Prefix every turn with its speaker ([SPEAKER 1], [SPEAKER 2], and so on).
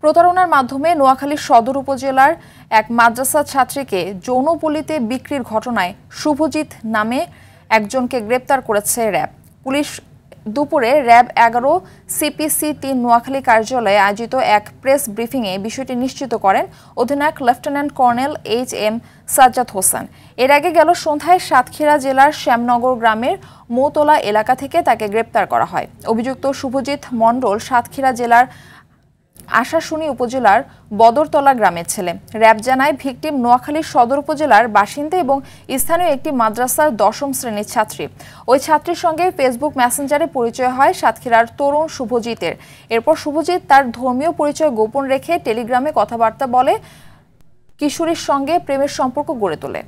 [SPEAKER 1] প্রতারণার মাধ্যমে নোয়াখালী সদর উপজেলার এক মাদ্রাসা ছাত্রীকে যৌনপল্লীতে বিক্রির ঘটনায় শুভজিৎ নামে একজনকে গ্রেপ্তার করেছে র্যাব। পুলিশ দুপুরে র্যাব 11 সিপিসি ৩ নোয়াখালী কার্যালয়ে আয়োজিত এক প্রেস ব্রিফিংয়ে বিষয়টি নিশ্চিত করেন অধিনায়ক lieutenant colonel HM. Sajjad Hossain. এর আগে গেল সন্ধ্যায় সাতক্ষীরা জেলার শ্যামনগর গ্রামের মৌতলা এলাকা থেকে তাকে গ্রেপ্তার করা হয়। অভিযুক্ত শুভজিৎ মণ্ডল সাতক্ষীরা জেলার আশাশুনি উপজেলার বদরতলা গ্রামের ছেলে। র্যাব জানায় ভিকটিম নোয়াখালী সদর উপজেলার বাসিন্দা এবং স্থানীয় একটি মাদ্রাসার 10ম শ্রেণীর ছাত্রী। ওই ছাত্রীর সঙ্গে ফেসবুক মেসেঞ্জারে পরিচয় হয় সাতক্ষীরার তরুণ শুভজিতের। এরপর শুভজিৎ তার ধর্মীয় পরিচয় গোপন রেখে টেলিগ্রামে কথাবার্তা বলে কিশোরীর সঙ্গে প্রেমের সম্পর্ক গড়ে তোলে।